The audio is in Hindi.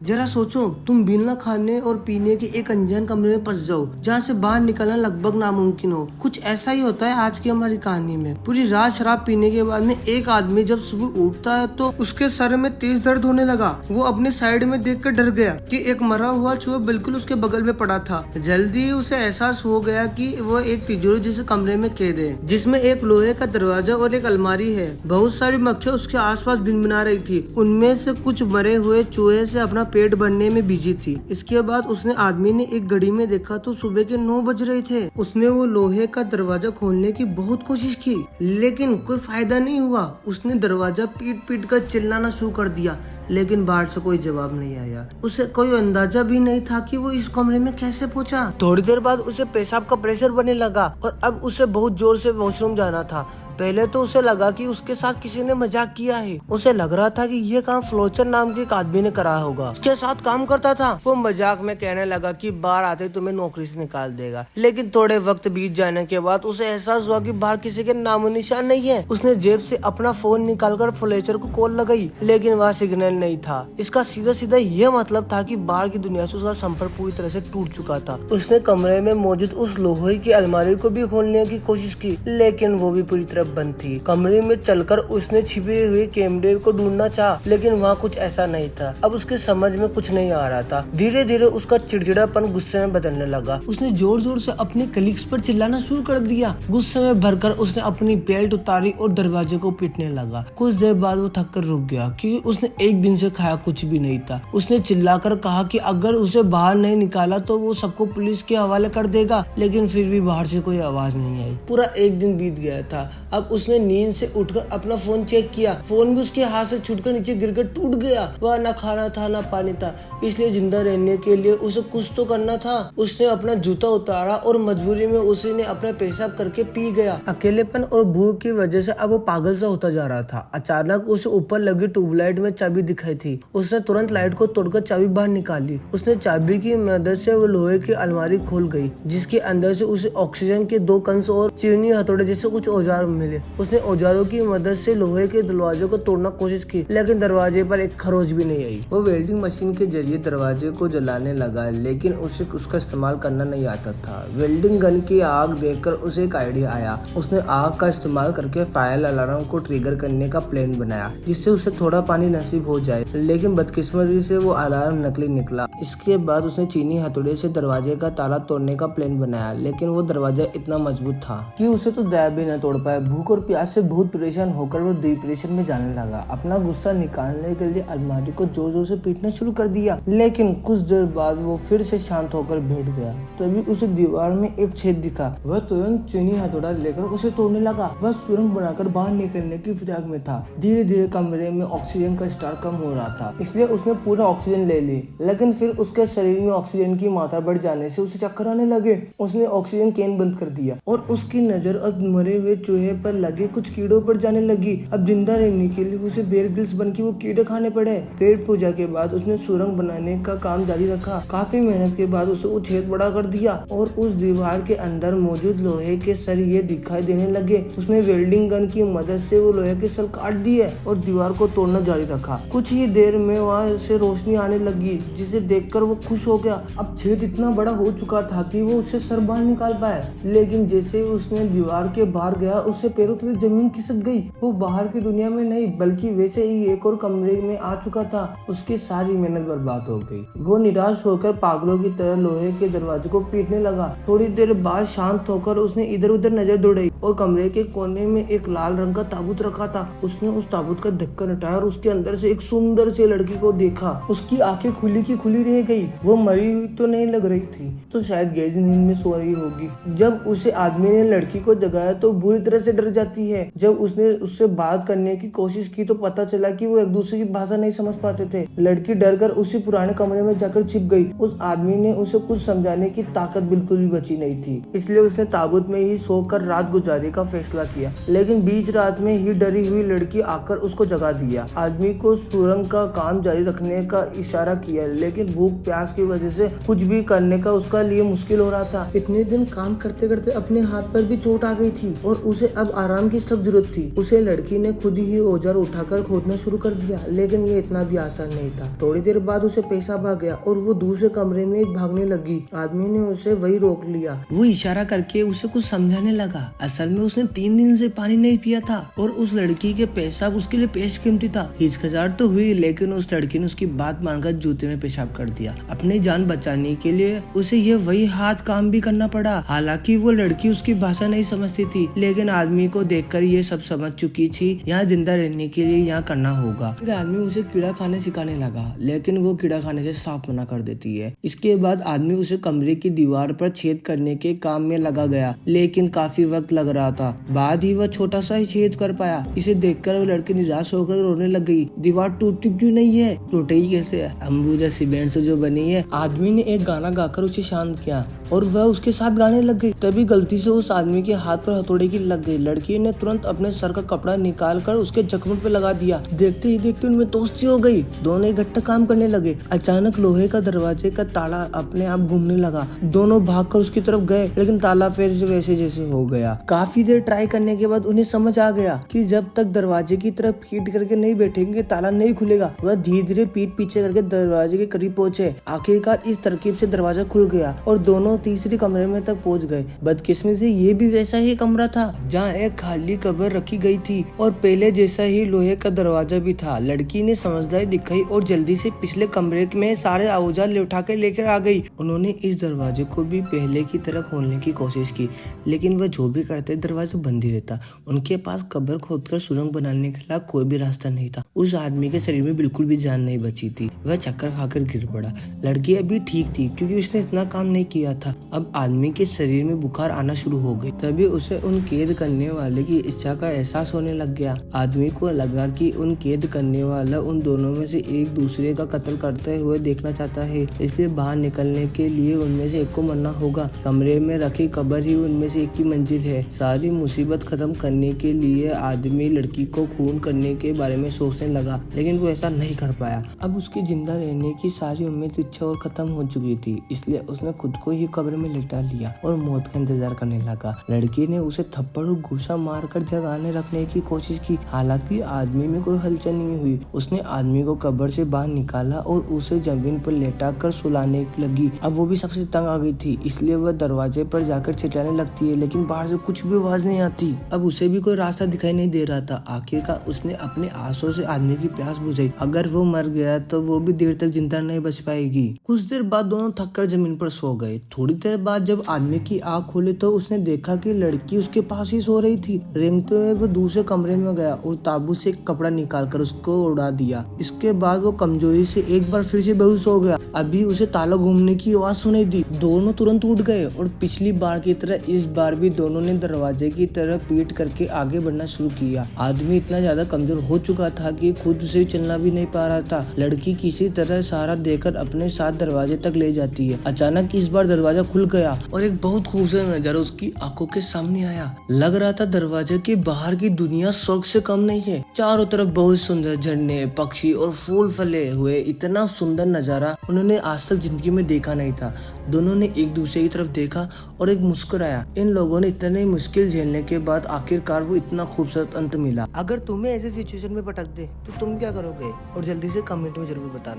जरा सोचो, तुम बिना खाने और पीने के एक अनजान कमरे में फंस जाओ जहाँ से बाहर निकलना लगभग नामुमकिन हो। कुछ ऐसा ही होता है आज की हमारी कहानी में। पूरी रात शराब पीने के बाद में एक आदमी जब सुबह उठता है तो उसके सर में तेज दर्द होने लगा। वो अपने साइड में देखकर डर गया कि एक मरा हुआ चूहा बिल्कुल उसके बगल में पड़ा था। जल्दी ही उसे एहसास हो गया कि वो एक तिजोरी जैसे कमरे में कैद है जिसमें एक लोहे का दरवाजा और एक अलमारी है। बहुत सारी मक्खियाँ उसके आसपास भिनभिना रही थी। उनमें से कुछ मरे हुए चूहे से अपना पेट भरने में बिजी थी। इसके बाद उसने आदमी ने एक घड़ी में देखा तो सुबह के 9 बज रहे थे। उसने वो लोहे का दरवाजा खोलने की बहुत कोशिश की लेकिन कोई फायदा नहीं हुआ। उसने दरवाजा पीट पीट कर चिल्लाना शुरू कर दिया लेकिन बाहर से कोई जवाब नहीं आया। उसे कोई अंदाजा भी नहीं था कि वो इस कमरे में कैसे पहुंचा। थोड़ी देर बाद उसे पेशाब का प्रेशर बनने लगा और अब उसे बहुत जोर से वॉशरूम जाना था। पहले तो उसे लगा कि उसके साथ किसी ने मजाक किया है। उसे लग रहा था कि ये काम फ्लोचर नाम के एक आदमी ने करा होगा। उसके साथ काम करता था। वो मजाक में कहने लगा कि बाहर आते ही तुम्हें नौकरी से निकाल देगा। लेकिन थोड़े वक्त बीत जाने के बाद उसे एहसास हुआ कि बाहर किसी के नामो निशान नहीं है। उसने जेब से अपना फोन निकालकर फ्लोचर को कॉल लगाई लेकिन वहाँ सिग्नल नहीं था। इसका सीधा सीधा ये मतलब था कि बाहर की दुनिया से उसका संपर्क पूरी तरह से टूट चुका था। उसने कमरे में मौजूद उस लोहे की अलमारी को भी खोलने की कोशिश की लेकिन वो भी पूरी तरह बंद थी। कमरे में चलकर उसने छिपे हुए कैमरे को ढूंढना चाहा लेकिन वहाँ कुछ ऐसा नहीं था। अब उसके समझ में कुछ नहीं आ रहा था। धीरे धीरे उसका चिड़चिड़ापन गुस्से में बदलने लगा। उसने जोर जोर से अपने कलीग्स पर चिल्लाना शुरू कर दिया। गुस्से में भरकर उसने अपनी बेल्ट उतारी और दरवाजे को पीटने लगा। कुछ देर बाद वो थक कर रुक गया क्योंकि उसने एक दिन से खाया कुछ भी नहीं था। उसने चिल्लाकर कहा कि अगर उसे बाहर नहीं निकाला तो वो सबको पुलिस के हवाले कर देगा लेकिन फिर भी बाहर से कोई आवाज नहीं आई। पूरा एक दिन बीत गया था। अब उसने नींद से उठकर अपना फोन चेक किया। फोन भी उसके हाथ से छूटकर नीचे गिरकर टूट गया। वह ना खाना था ना पानी था, इसलिए जिंदा रहने के लिए उसे कुछ तो करना था। उसने अपना जूता उतारा और मजबूरी में उसने अपना पेशाब करके पी गया। अकेलेपन और भूख की वजह से अब वो पागल सा होता जा रहा था। अचानक उसे ऊपर लगी ट्यूबलाइट में चाबी दिखाई थी। उसने तुरंत लाइट को तोड़कर चाबी बाहर निकाली। उसने चाबी की मदद से वो लोहे की अलमारी खोल गई जिसके अंदर से उसे ऑक्सीजन के 2 कंस और चीनी हथौड़े जैसे कुछ औजार मिले। उसने औजारों की मदद से लोहे के दरवाजे को तोड़ना कोशिश की लेकिन दरवाजे पर एक खरोच भी नहीं आई। वो वेल्डिंग मशीन के जरिए दरवाजे को जलाने लगा लेकिन उसे उसका इस्तेमाल करना नहीं आता था। वेल्डिंग गन की आग देखकर उसे एक आइडिया आया। उसने आग का इस्तेमाल करके फायर अलार्म को ट्रिगर करने का प्लान बनाया जिससे उसे थोड़ा पानी नसीब हो जाए लेकिन बदकिस्मती से वो अलार्म नकली निकला। इसके बाद उसने चीनी हथौड़े से दरवाजे का ताला तोड़ने का प्लान बनाया लेकिन वो दरवाजा इतना मजबूत था कि उसे तो दया भी न तोड़ पाया। भूख और प्यास से बहुत परेशान होकर वो डिप्रेशन में जाने लगा। अपना गुस्सा निकालने के लिए अलमारी को जोर जोर से पीटना शुरू कर दिया लेकिन कुछ देर बाद वो फिर से शांत होकर बैठ गया। तभी उसे दीवार में एक छेद दिखा। वह तुरंत चीनी हथौड़ा लेकर उसे तोड़ने लगा। वह सुरंग बनाकर बाहर निकलने की फिराक में था। धीरे धीरे कमरे में ऑक्सीजन का स्तर कम हो रहा था इसलिए उसने पूरा ऑक्सीजन ले ली लेकिन फिर उसके शरीर में ऑक्सीजन की मात्रा बढ़ जाने से उसे चक्कर आने लगे। उसने ऑक्सीजन कैन बंद कर दिया और उसकी नजर अब मरे हुए चूहे पर लगे कुछ कीड़ों पर जाने लगी। अब जिंदा रहने के लिए उसे बेयर ग्रिल्स बन के वो कीड़े खाने पड़े। पेट पूजा के बाद उसने सुरंग बनाने का काम जारी रखा। काफी मेहनत के बाद उसे वो छेद बड़ा कर दिया और उस दीवार के अंदर मौजूद लोहे के सरिये दिखाई देने लगे। उसने वेल्डिंग गन की मदद से वो लोहे के सल काट दिए और दीवार को तोड़ना जारी रखा। कुछ ही देर में वहाँ से रोशनी आने लगी जिसे देखकर वो खुश हो गया। अब छेद इतना बड़ा हो चुका था कि वो उससे सर बाहर निकाल पाए लेकिन जैसे उसने दीवार के बाहर गया उससे पैरों तले जमीन खिसक गई। वो बाहर की दुनिया में नहीं बल्कि वैसे ही एक और कमरे में आ चुका था। उसकी सारी मेहनत बर्बाद हो गई। वो निराश होकर पागलों की तरह लोहे के दरवाजे को पीटने लगा। थोड़ी देर बाद शांत होकर उसने इधर उधर नजर दौड़ाई और कमरे के कोने में एक लाल रंग का ताबूत रखा था। उसने उस ताबूत का ढक्कन हटाया और उसके अंदर से एक सुंदर सी लड़की को देखा। उसकी आंखें खुली की खुली रह गई। वो मरी हुई तो नहीं लग रही थी तो शायद गहरी नींद में सो रही होगी। जब उसे आदमी ने लड़की को जगाया तो बुरी तरह से डर जाती है। जब उसने उससे बात करने की कोशिश की तो पता चला कि वो एक दूसरे की भाषा नहीं समझ पाते थे। लड़की डरकर उसी पुराने कमरे में जाकर छिप गई। उस आदमी ने उसे कुछ समझाने की ताकत बिल्कुल भी बची नहीं थी इसलिए उसने ताबूत में ही सोकर रात गुजारने का फैसला किया लेकिन बीच रात में ही डरी हुई लड़की आकर उसको जगा दिया। आदमी को सुरंग का काम जारी रखने का इशारा किया, लेकिन भूख प्यास की वजह से कुछ भी करने का उसका लिए मुश्किल हो रहा था। इतने दिन काम करते करते अपने हाथ पर भी चोट आ गई थी और उसे अब आराम की सख्त जरूरत थी। उसे लड़की ने खुद ही औजार उठाकर खोदना शुरू कर दिया, लेकिन ये इतना भी आसान नहीं था। थोड़ी देर बाद उसे पेशाब आ गया और वो दूसरे कमरे में भागने लगी। आदमी ने उसे वही रोक लिया। वो इशारा करके उसे कुछ समझाने लगा। असल में उसने 3 दिन से पानी नहीं पिया था और उस लड़की के पेशाब उसके लिए बेशकीमती था। हिचकिचाहट तो हुई, लेकिन उस लड़की ने उसकी बात मानकर जूते में पेशाब कर दिया। अपनी जान बचाने के लिए उसे ये वही हाथ काम भी करना पड़ा। हालांकि वो लड़की उसकी भाषा नहीं समझती थी, लेकिन आदमी को देखकर ये सब समझ चुकी थी। यहाँ जिंदा रहने के लिए यहाँ करना होगा। फिर आदमी उसे कीड़ा खाने सिखाने लगा, लेकिन वो कीड़ा खाने से साफ मना कर देती है। इसके बाद आदमी उसे कमरे की दीवार पर छेद करने के काम में लगा गया, लेकिन काफी वक्त लग रहा था। बाद ही वह छोटा सा ही छेद कर पाया। इसे देखकर वो लड़की निराश होकर रोने लग गई। दीवार टूटती क्यों नहीं है? टूटेगी कैसे? अंबुजा सीमेंट से जो बनी है। आदमी ने एक गाना गाकर उसे शांत किया और वह उसके साथ गाने लग गई। तभी गलती से उस आदमी के हाथ पर हथौड़े की लग गई। लड़की ने तुरंत अपने सर का कपड़ा निकाल कर उसके जख्म पे लगा दिया। देखते ही देखते उनमें दोस्ती हो गई। दोनों इकट्ठा काम करने लगे। अचानक लोहे का दरवाजे का ताला अपने आप घूमने लगा। दोनों भागकर उसकी तरफ गए, लेकिन ताला फिर से वैसे जैसे हो गया। काफी देर ट्राई करने के बाद उन्हें समझ आ गया कि जब तक दरवाजे की तरफ पीठ करके नहीं बैठेंगे ताला नहीं खुलेगा। वह धीरे धीरे पीठ पीछे करके दरवाजे के करीब पहुंचे। आखिरकार इस तरकीब से दरवाजा खुल गया और दोनों तीसरी कमरे में तक पहुंच गए। बदकिस्मती से ये भी वैसा ही कमरा था जहाँ एक खाली कब्र रखी गई थी और पहले जैसा ही लोहे का दरवाजा भी था। लड़की ने समझदारी दिखाई और जल्दी से पिछले कमरे में सारे औजार उठा के लेकर आ गई। उन्होंने इस दरवाजे को भी पहले की तरह खोलने की कोशिश की, लेकिन वह जो भी करते दरवाजा बंद ही रहता। उनके पास कब्र खोदकर सुरंग बनाने के लिए कोई भी रास्ता नहीं था। उस आदमी के शरीर में बिल्कुल भी जान नहीं बची थी। वह चक्कर खाकर गिर पड़ा। लड़की अभी ठीक थी क्योंकि उसने इतना काम नहीं किया था। अब आदमी के शरीर में बुखार आना शुरू हो गई। तभी उसे उन कैद करने वाले की इच्छा का एहसास होने लग गया। आदमी को लगा कि उन कैद करने वाला उन दोनों में से एक दूसरे का कत्ल करते हुए देखना चाहता है, इसलिए बाहर निकलने के लिए उनमें से एक को मरना होगा। कमरे में रखी कब्र ही उनमें से एक की मंजिल है। सारी मुसीबत खत्म करने के लिए आदमी लड़की को खून करने के बारे में सोचने लगा, लेकिन वो ऐसा नहीं कर पाया। अब उसकी जिंदा रहने की सारी उम्मीद इच्छा और खत्म हो चुकी थी, इसलिए उसने खुद को ही कब्र में लिटा लिया और मौत का इंतजार करने लगा। लड़की ने उसे थप्पड़ और घूसा मारकर जगाने रखने की कोशिश की, हालांकि आदमी में कोई हलचल नहीं हुई। उसने आदमी को कब्र से बाहर निकाला और उसे जमीन पर लेटा कर सुलाने लगी। अब वो भी सबसे तंग आ गई थी, इसलिए वह दरवाजे पर जाकर चिल्लाने लगती है, लेकिन बाहर से कुछ भी आवाज नहीं आती। अब उसे भी कोई रास्ता दिखाई नहीं दे रहा था। आखिरकार उसने अपने आंसू से आदमी की प्यास बुझाई। अगर वो मर गया तो वो भी देर तक जिंदा नहीं बच पाएगी। कुछ देर बाद दोनों थककर जमीन पर सो गए। थोड़ी देर बाद जब आदमी की आंख खोली तो उसने देखा कि लड़की उसके पास ही सो रही थी। रेंगते हुए वो दूसरे कमरे में गया और ताबूत से एक कपड़ा निकालकर उसको उड़ा दिया। इसके बाद वो कमजोरी से एक बार फिर से बेहोश हो गया। अभी उसे ताला घूमने की आवाज सुनाई दी। दोनों तुरंत उठ गए और पिछली बार की तरह इस बार भी दोनों ने दरवाजे की तरफ पीठ करके आगे बढ़ना शुरू किया। आदमी इतना ज्यादा कमजोर हो चुका था कि खुद से चलना भी नहीं पा रहा था। लड़की किसी तरह सहारा देकर अपने साथ दरवाजे तक ले जाती है। अचानक इस बार दरवाजा खुल गया और एक बहुत खूबसूरत नजारा उसकी आंखों के सामने आया। लग रहा था दरवाजे के बाहर की दुनिया स्वर्ग से कम नहीं है। चारों तरफ बहुत सुंदर झरने, पक्षी और फूल फले हुए इतना सुंदर नजारा उन्होंने आज तक जिंदगी में देखा नहीं था। दोनों ने एक दूसरे की तरफ देखा और एक मुस्कुराया। इन लोगों ने इतने मुश्किल झेलने के बाद आखिरकार वो इतना खूबसूरत अंत मिला। अगर तुम्हें ऐसे सिचुएशन में पटक दे तो तुम क्या करोगे? और जल्दी से कमेंट में जरूर बताना।